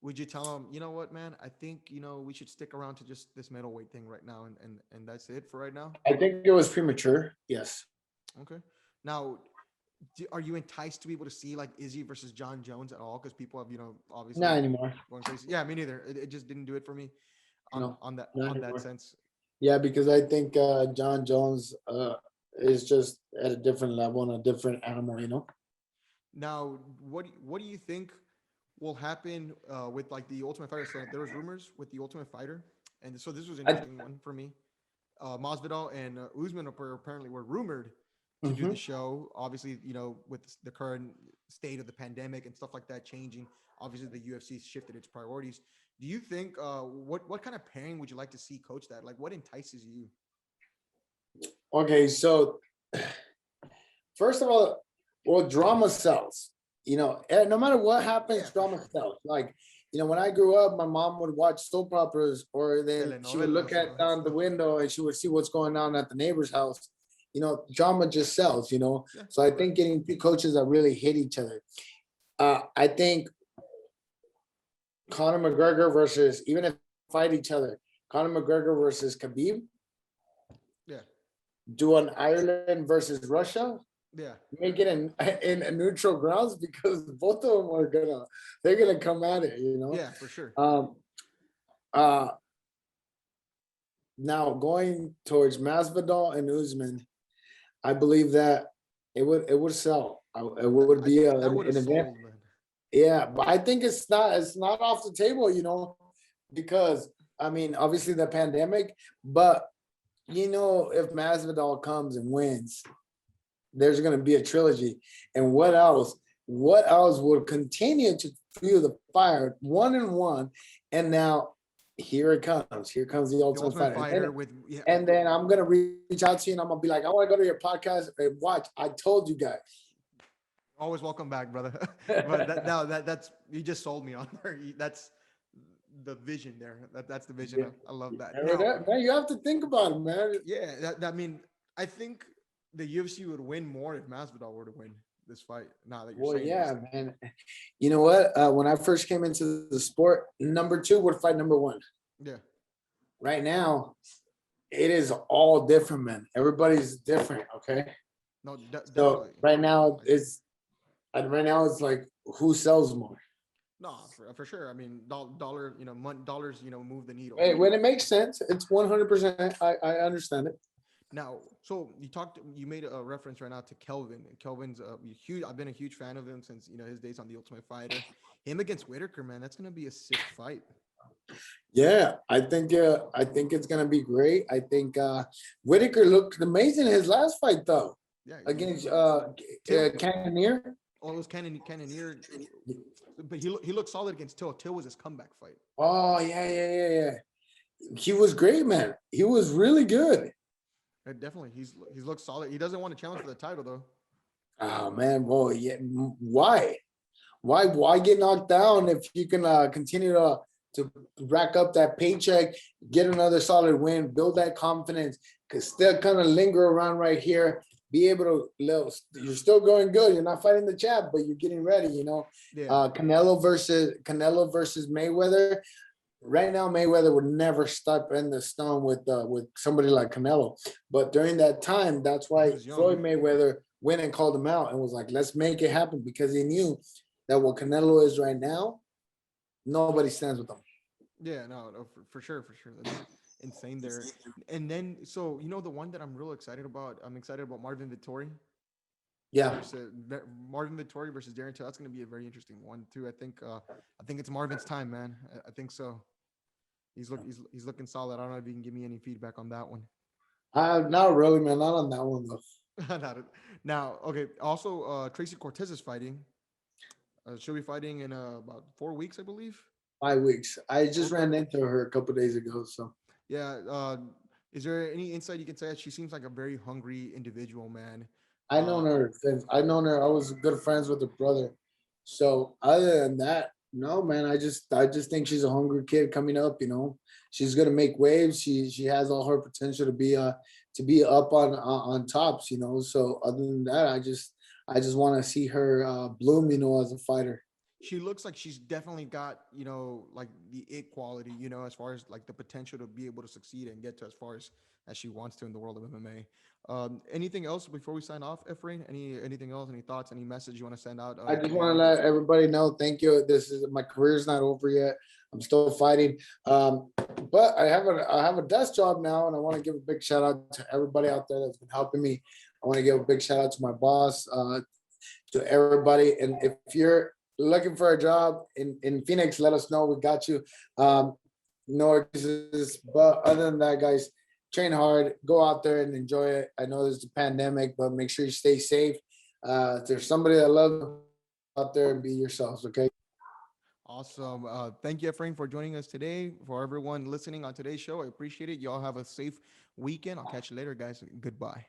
would you tell him, you know what, man? I think we should stick around to just this middleweight thing right now, and that's it for right now. I think it was premature. Yes. Okay. Now, are you enticed to be able to see like Izzy versus John Jones at all? Because people have, Not obviously anymore. going crazy. Yeah, me neither. It just didn't do it for me on No, on that not on that anymore. sense. Yeah, because I think John Jones is just at a different level and a different animal, you know? Now, what do you think will happen with like the Ultimate Fighter? So there was rumors with the Ultimate Fighter, and so this was an I, interesting one for me. Masvidal and Usman apparently were rumored to do the mhm. show. Obviously, with the current state of the pandemic and stuff like that changing, obviously the UFC shifted its priorities. Do you think what kind of pairing would you like to see coach that? Like, what entices you? Okay, so first of all, well, drama sells. No matter what Yeah, happens, for drama sure. sells. Like, when I grew up, my mom would watch soap operas, or then she would look Telenovelas and at all that down the stuff. window and she would see what's going on at the neighbor's house. Drama just sells. Yeah, So I right. think getting two coaches that really hit each other. I think Conor McGregor versus, even if they fight each other, Conor McGregor versus Khabib, Yeah, do an Ireland versus Russia, yeah, make it in a neutral grounds, because both of them are they're gonna come at it. yeah, for sure. Um uh Now going towards Masvidal and Usman, I believe that it would sell. It would be That would have an event. sold, man. Yeah, but I think it's not off the table, because I mean, obviously the pandemic, but if Masvidal comes and wins, there's going to be a trilogy. And what else? What else would continue to fuel the fire? 1-1, and now here it comes. Here comes the The Ultimate Ultimate Fighter, Fighter with yeah, and then I'm gonna reach out to you, and I'm gonna be like, I want to go to your podcast and watch. I told you guys. always welcome back, brother. But that's you just sold me on there. That's the vision there. That's the vision. Yeah, I love that. remember Now, that, man. You have to think about it, man. yeah, I mean, I think the UFC would win more if Masvidal were to win this fight. Now that you're Well, saying this, yeah, man. You know what? When I first came into the sport, number two would fight number one. yeah, Right now, it is all different, man. Everybody's different. Okay. no, So definitely. right now I, it's like, who sells more? no, for sure. I mean, dollar, dollars, move the needle. Hey, when it makes sense, it's 100%. I understand it. Now, so you made a reference right now to Kelvin. And Kelvin's huge. I've been a huge fan of him since his days on the Ultimate Fighter. Him against Whitaker, man, that's gonna be a sick fight. Yeah, I think it's gonna be great. I think Whitaker looked amazing in his last fight, though, Yeah, against Till. Cannonier. Oh, it was Cannonier, but he looked solid against Till. Till was his comeback fight. Oh, yeah, yeah, yeah, yeah. He was great, man. He was really good. Definitely, he's looked solid. He doesn't want to challenge for the title though. Oh man, boy, yeah. Why? Why get knocked down if you can continue to rack up that paycheck, get another solid win, build that confidence, cause still kind of linger around right here, be able to you're still going good. You're not fighting the champ, but you're getting ready. Yeah, Canelo versus Mayweather. Right now, Mayweather would never step in the stone with somebody like Canelo. But during that time, that's he why was young. Floyd Mayweather went and called him out and was like, let's make it happen, because he knew that what Canelo is right now, nobody stands with him. Yeah, no, for sure, for sure. That's insane there. And then, so the one that I'm real excited about. I'm excited about Marvin Vittori Yeah. versus Marvin Vittori versus Darren Till. That's going to be a very interesting one too. I think it's Marvin's time, man. I think so. He's looking solid. I don't know if you can give me any feedback on that one. Not really, man. Not on that one though. Now, okay. Also, Tracy Cortez is fighting. She'll be fighting in about 4 weeks, I believe. 5 weeks. I just Okay. ran into her a couple days ago. So Yeah. Is there any insight you can say? She seems like a very hungry individual, man. I known Uh, her since I known her. I was good friends with her brother. So other than that, no, man. I just think she's a hungry kid coming up. She's gonna make waves. She has all her potential to be up on tops. So other than that, I just want to see her bloom. As a fighter. she looks like she's definitely got, like the it quality, as far as like the potential to be able to succeed and get to as far as she wants to in the world of MMA. Anything else before we sign off, Efrain? Anything else? Any thoughts? Any message you want to send out I to just the want to audience? let everybody know, thank you. This is my career's not over yet. I'm still fighting. But I have a desk job now, and I want to give a big shout out to everybody out there that's been helping me. I want to give a big shout out to my boss, to everybody. And if you're looking for a job in Phoenix, let us know. We got you. No excuses. But other than that, guys, train hard, go out there and enjoy it. I know there's a pandemic, but make sure you stay safe. If there's somebody that loves you, out there and be yourselves, okay? Awesome. Thank you, Efrain, for joining us today. For everyone listening on today's show, I appreciate it. Y'all have a safe weekend. I'll catch you later, guys. Goodbye.